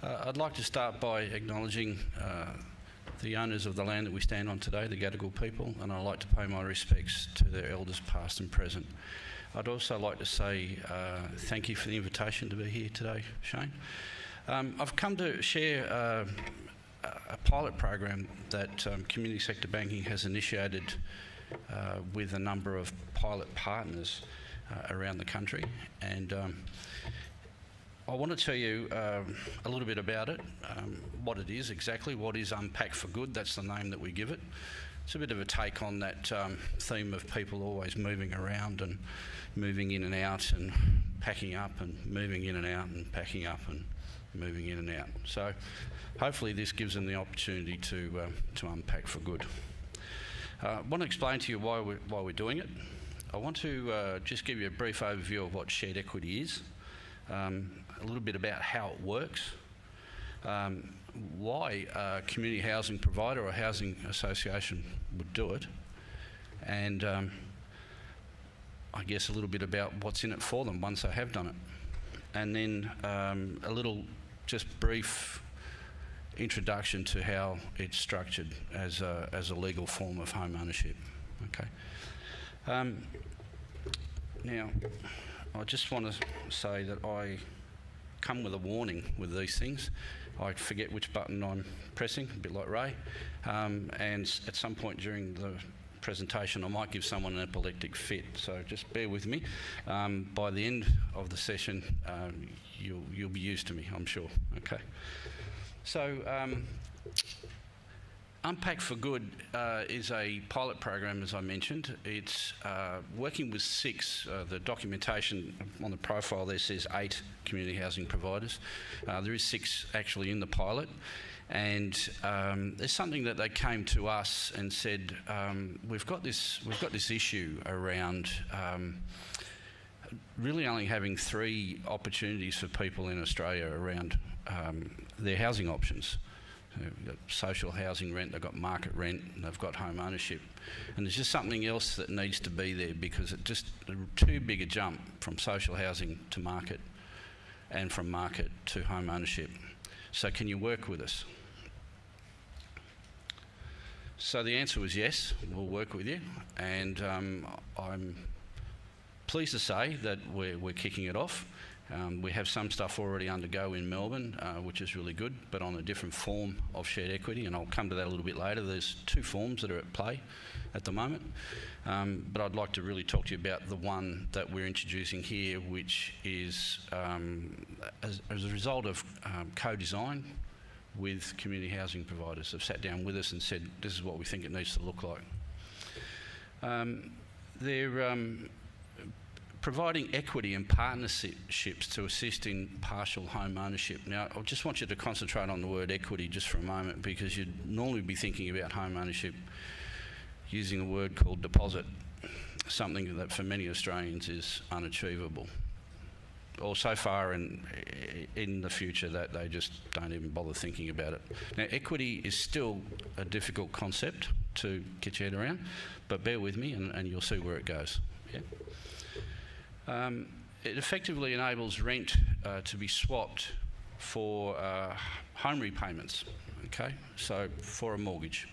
I'd like to start by acknowledging the owners of the land that we stand on today, the Gadigal people, and I'd like to pay my respects to their elders past and present. I'd also like to say thank you for the invitation to be here today, Shane. I've come to share a pilot program that Community Sector Banking has initiated with a number of pilot partners around the country, and I want to tell you a little bit about it, what it is exactly, what is Unpack for Good, that's the name that we give it. It's a bit of a take on that theme of people always moving around and moving in and out and packing up and moving in and out and packing up and moving in and out. So hopefully this gives them the opportunity to unpack for good. I want to explain to you why we're doing it. I want to just give you a brief overview of what shared equity is. A little bit about how it works, why a community housing provider or housing association would do it, and I guess a little bit about what's in it for them once they have done it. And then a little just brief introduction to how it's structured as a legal form of home ownership. Okay. Now, I just want to say that I come with a warning with these things. I forget which button I'm pressing, a bit like Ray, and at some point during the presentation I might give someone an epileptic fit, so just bear with me. By the end of the session you'll be used to me, I'm sure. Okay. So Unpack for Good is a pilot program, as I mentioned. It's working with 6, the documentation on the profile there says 8 community housing providers. There is 6 actually in the pilot, and there's something that they came to us and said, we've got this issue around really only having 3 opportunities for people in Australia around their housing options. They've got social housing rent, they've got market rent, and they've got home ownership. And there's just something else that needs to be there, because it's just too big a jump from social housing to market and from market to home ownership. So can you work with us? So the answer was yes, we'll work with you, and I'm pleased to say that we're kicking it off. We have some stuff already undergo in Melbourne, which is really good, but on a different form of shared equity, and I'll come to that a little bit later. There's 2 forms that are at play at the moment, but I'd like to really talk to you about the one that we're introducing here, which is as a result of co-design with community housing providers. They've sat down with us and said, this is what we think it needs to look like. They're providing equity and partnerships to assist in partial home ownership. Now, I just want you to concentrate on the word equity just for a moment, because you'd normally be thinking about home ownership using a word called deposit, something that for many Australians is unachievable, or so far in the future that they just don't even bother thinking about it. Now, equity is still a difficult concept to get your head around, but bear with me and you'll see where it goes. Yeah. It effectively enables rent to be swapped for home repayments, okay, so for a mortgage,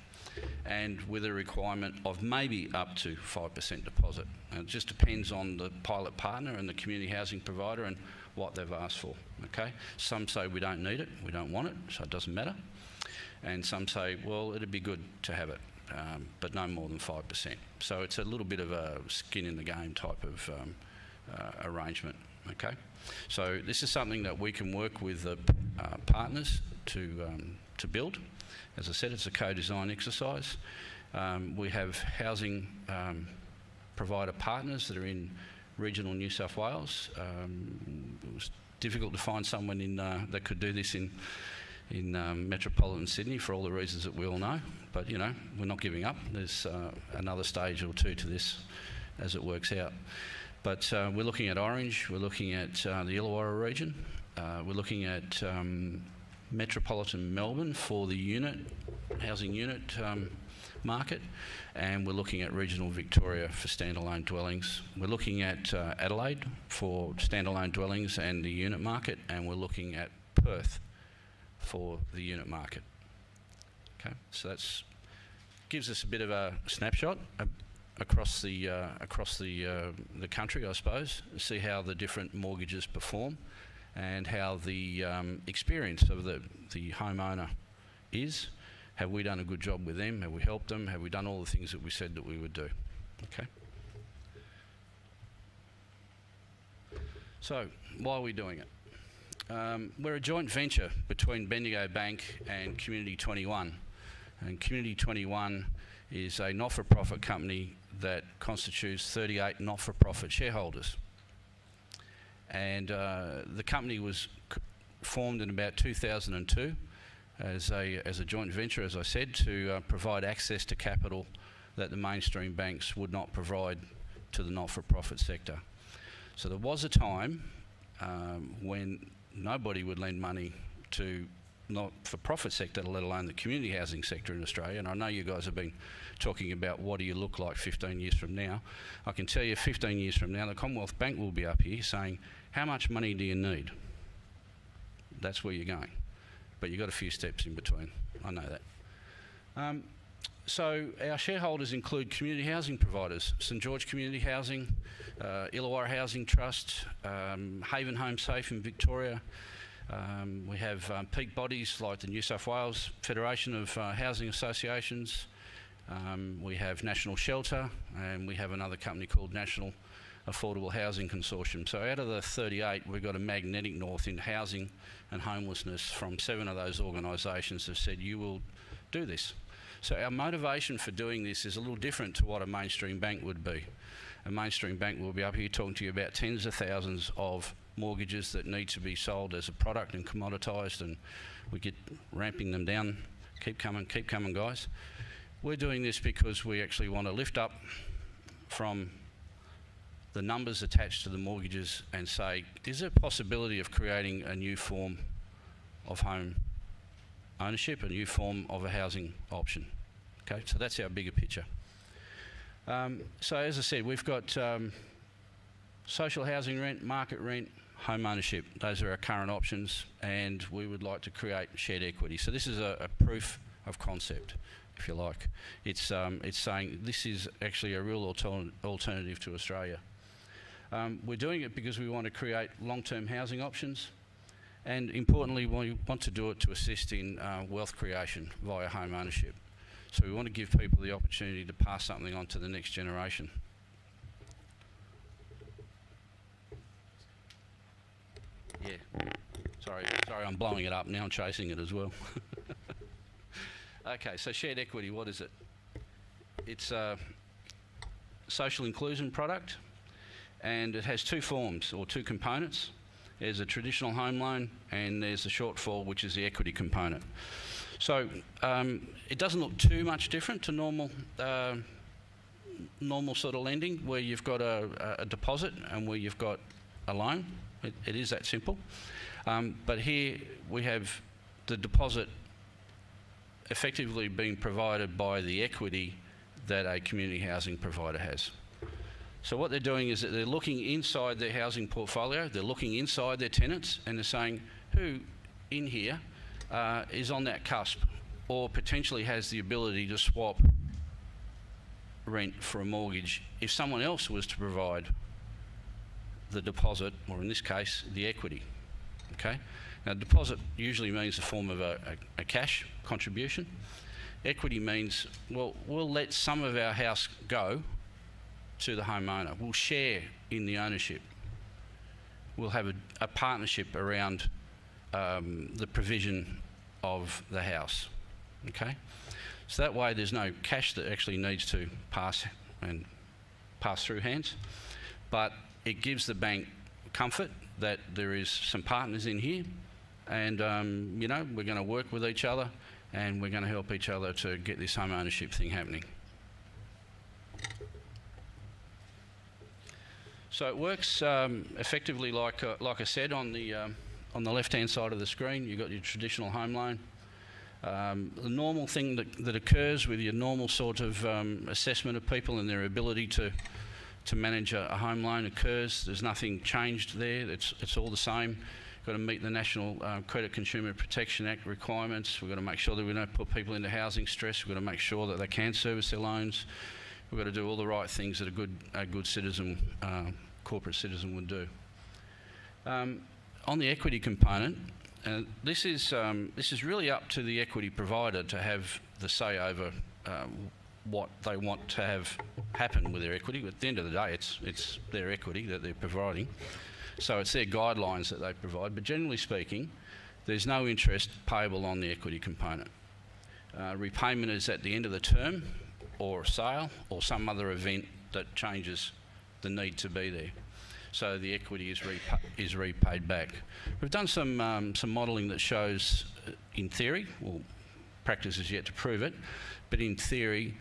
and with a requirement of maybe up to 5% deposit. And it just depends on the pilot partner and the community housing provider and what they've asked for, okay. Some say we don't need it, we don't want it, so it doesn't matter. And some say, well, it'd be good to have it, but no more than 5%. So it's a little bit of a skin in the game type of arrangement, okay? So this is something that we can work with the partners to build. As I said, it's a co-design exercise. We have housing provider partners that are in regional New South Wales. It was difficult to find someone that could do this in metropolitan Sydney for all the reasons that we all know, but you know, we're not giving up. There's another stage or 2 to this as it works out. But we're looking at Orange, we're looking at the Illawarra region, we're looking at metropolitan Melbourne for the housing unit market, and we're looking at regional Victoria for standalone dwellings. We're looking at Adelaide for standalone dwellings and the unit market, and we're looking at Perth for the unit market. Okay, so that's gives us a bit of a snapshot across the country, I suppose, see how the different mortgages perform and how the experience of the homeowner is. Have we done a good job with them? Have we helped them? Have we done all the things that we said that we would do? Okay. So, why are we doing it? We're a joint venture between Bendigo Bank and Community 21. And Community 21 is a not-for-profit company that constitutes 38 not-for-profit shareholders. And the company was formed in about 2002 as a joint venture, as I said, to provide access to capital that the mainstream banks would not provide to the not-for-profit sector. So there was a time when nobody would lend money to not-for-profit sector, let alone the community housing sector in Australia. And I know you guys have been talking about what do you look like 15 years from now. I can tell you 15 years from now, the Commonwealth Bank will be up here saying, how much money do you need? That's where you're going. But you've got a few steps in between. I know that. So our shareholders include community housing providers, St George Community Housing, Illawarra Housing Trust, Haven Home Safe in Victoria. We have peak bodies like the New South Wales Federation of Housing Associations. We have National Shelter, and we have another company called National Affordable Housing Consortium. So out of the 38, we've got a magnetic north in housing and homelessness from 7 of those organisations have said, you will do this. So our motivation for doing this is a little different to what a mainstream bank would be. A mainstream bank will be up here talking to you about tens of thousands of mortgages that need to be sold as a product and commoditised, and we get ramping them down. Keep coming, guys. We're doing this because we actually want to lift up from the numbers attached to the mortgages and say, is there a possibility of creating a new form of home ownership, a new form of a housing option? Okay, so that's our bigger picture. So as I said, we've got social housing rent, market rent, home ownership. Those are our current options, and we would like to create shared equity. So this is a proof of concept, if you like. It's saying this is actually a real alternative to Australia. We're doing it because we want to create long-term housing options, and importantly, we want to do it to assist in wealth creation via home ownership. So we want to give people the opportunity to pass something on to the next generation. Yeah, sorry, I'm blowing it up now. I'm chasing it as well. Okay, so shared equity, what is it? It's a social inclusion product, and it has two forms or two components. There's a traditional home loan and there's a shortfall, which is the equity component. So it doesn't look too much different to normal sort of lending, where you've got a deposit and where you've got a loan. It is that simple. But here we have the deposit effectively being provided by the equity that a community housing provider has. So what they're doing is that they're looking inside their housing portfolio, they're looking inside their tenants, and they're saying, who in here is on that cusp or potentially has the ability to swap rent for a mortgage if someone else was to provide the deposit, or in this case, the equity. Okay? Now, deposit usually means a form of a cash contribution. Equity means, well, we'll let some of our house go to the homeowner. We'll share in the ownership. We'll have a partnership around the provision of the house. Okay? So that way there's no cash that actually needs to pass through hands, but it gives the bank comfort that there is some partners in here, and you know, we're going to work with each other and we're going to help each other to get this home ownership thing happening. So it works effectively like I said, on the left-hand side of the screen. You've got your traditional home loan. The normal thing that occurs with your normal sort of assessment of people and their ability to manage a home loan occurs. There's nothing changed there. It's all the same. got to meet the National Credit Consumer Protection Act requirements. We've got to make sure that we don't put people into housing stress. We've got to make sure that they can service their loans. We've got to do all the right things that a good citizen, corporate citizen would do. On the equity component, this is really up to the equity provider to have the say over what they want to have happen with their equity. At the end of the day, it's their equity that they're providing. So it's their guidelines that they provide. But generally speaking, there's no interest payable on the equity component. Repayment is at the end of the term or sale or some other event that changes the need to be there. So the equity is repaid back. We've done some modelling that shows, in theory, well, practice is yet to prove it, but in theory,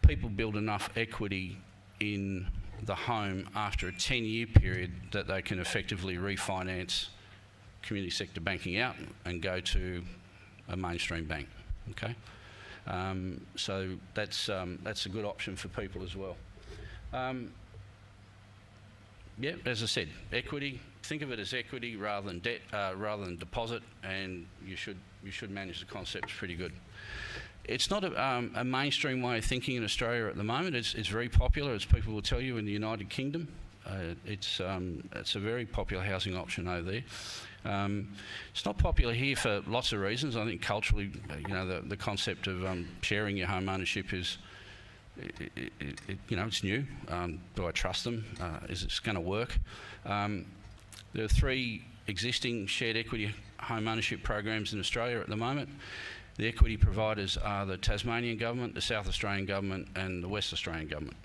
people build enough equity in the home after a 10-year period that they can effectively refinance community sector banking out and go to a mainstream bank. Okay, so that's a good option for people as well. Yeah, as I said, equity. Think of it as equity rather than debt, rather than deposit, and you should manage the concepts pretty good. It's not a mainstream way of thinking in Australia at the moment. It's very popular, as people will tell you, in the United Kingdom. It's a very popular housing option over there. It's not popular here for lots of reasons. I think culturally, the concept of sharing your home ownership is, it's new. Do I trust them? Is it going to work? There are 3 existing shared equity home ownership programs in Australia at the moment. The equity providers are the Tasmanian government, the South Australian government and the West Australian government.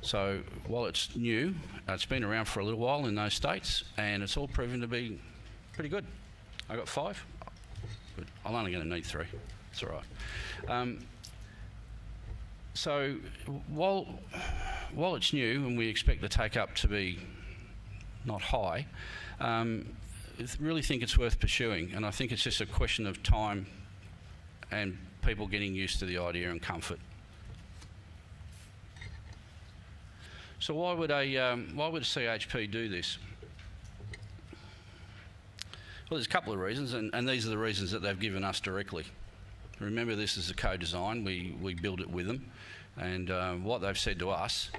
So while it's new, it's been around for a little while in those states, and it's all proven to be pretty good. I got 5. Good. I'm only going to need 3. It's all right. So while it's new and we expect the take-up to be not high, I really think it's worth pursuing, and I think it's just a question of time and people getting used to the idea and comfort. So why would a CHP do this? Well, there's a couple of reasons, and these are the reasons that they've given us directly. Remember, this is a co-design. We build it with them, and what they've said to us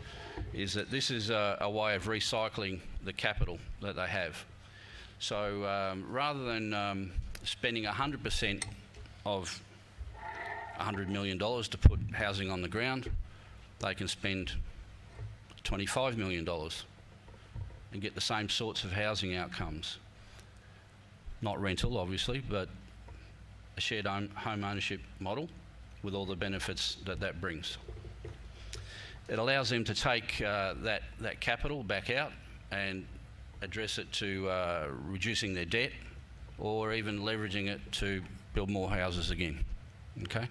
is that this is a way of recycling the capital that they have. So rather than spending 100% of $100 million to put housing on the ground, they can spend $25 million and get the same sorts of housing outcomes. Not rental, obviously, but a shared home ownership model with all the benefits that brings. It allows them to take that capital back out and address it to reducing their debt, or even leveraging it to build more houses again. Okay.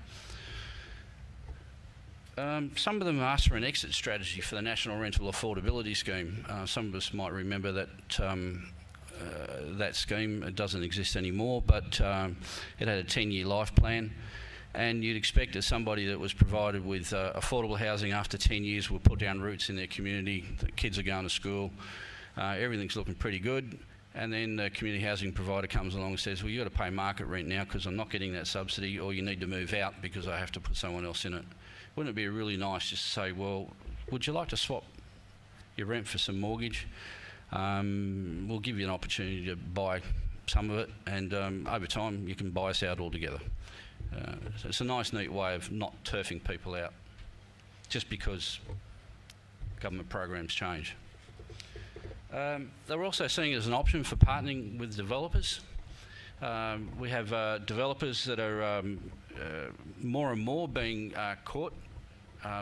Some of them asked for an exit strategy for the National Rental Affordability Scheme. Some of us might remember that that scheme. It doesn't exist anymore, but it had a 10-year life plan, and you'd expect that somebody that was provided with affordable housing after 10 years will put down roots in their community. The kids are going to school, everything's looking pretty good, and then the community housing provider comes along and says, well, you've got to pay market rent now because I'm not getting that subsidy, or you need to move out because I have to put someone else in it. Wouldn't it be really nice just to say, well, would you like to swap your rent for some mortgage? We'll give you an opportunity to buy some of it, and over time you can buy us out altogether. So it's a nice, neat way of not turfing people out just because government programs change. They were also seeing it as an option for partnering with developers. We have developers that are more and more being caught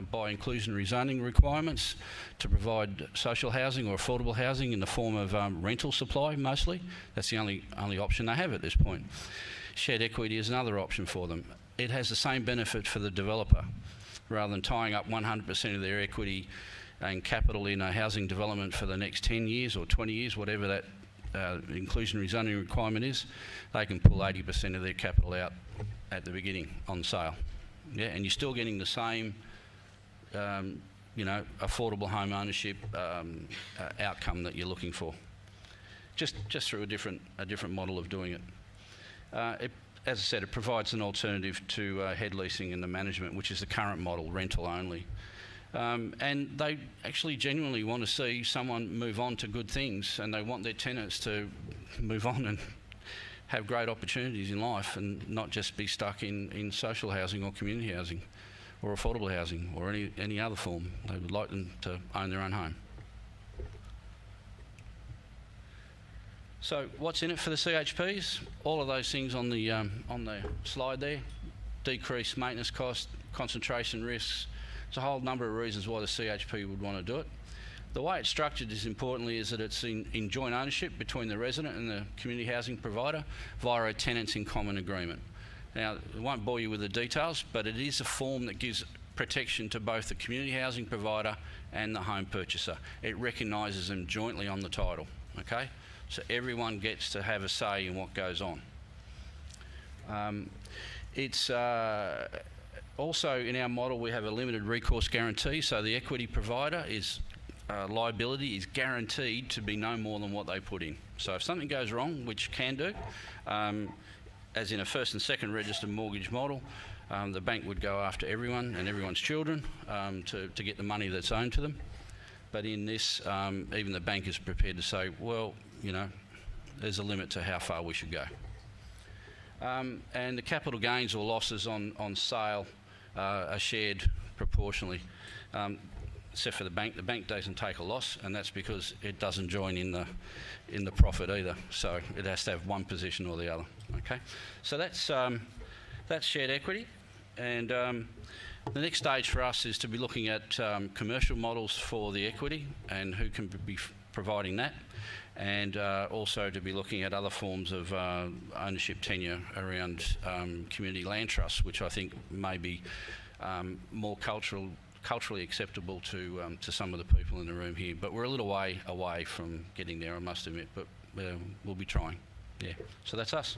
by inclusionary zoning requirements to provide social housing or affordable housing in the form of rental supply mostly. That's the only option they have at this point. Shared equity is another option for them. It has the same benefit for the developer. Rather than tying up 100% of their equity and capital in a housing development for the next 10 years or 20 years, whatever that inclusionary zoning requirement is, they can pull 80% of their capital out at the beginning on sale. Yeah, and you're still getting the same affordable home ownership outcome that you're looking for. just through a different model of doing it. As I said, it provides an alternative to head leasing and the management, which is the current model, rental only. And they actually genuinely want to see someone move on to good things, and they want their tenants to move on and have great opportunities in life and not just be stuck in social housing or community housing or affordable housing or any other form. They would like them to own their own home. So what's in it for the CHPs? All of those things on the slide there. Decreased maintenance costs, concentration risks. There's a whole number of reasons why the CHP would want to do it. The way it's structured is importantly is that it's in joint ownership between the resident and the community housing provider via a tenants in common agreement. Now, I won't bore you with the details, but it is a form that gives protection to both the community housing provider and the home purchaser. It recognises them jointly on the title, okay? So everyone gets to have a say in what goes on. It's also in our model we have a limited recourse guarantee, so the equity provider is liability is guaranteed to be no more than what they put in. So if something goes wrong, which can do, as in a first and second registered mortgage model, the bank would go after everyone and everyone's children to get the money that's owed to them. But in this, even the bank is prepared to say, well, you know, there's a limit to how far we should go. And the capital gains or losses on sale are shared proportionally, except for the bank. The bank doesn't take a loss, and that's because it doesn't join in the profit either. So it has to have one position or the other. Okay, so that's shared equity, and the next stage for us is to be looking at commercial models for the equity and who can be providing that, and also to be looking at other forms of ownership tenure around community land trusts, which I think may be more culturally acceptable to some of the people in the room here. But we're a little way away from getting there, I must admit, but we'll be trying. Yeah, so that's us.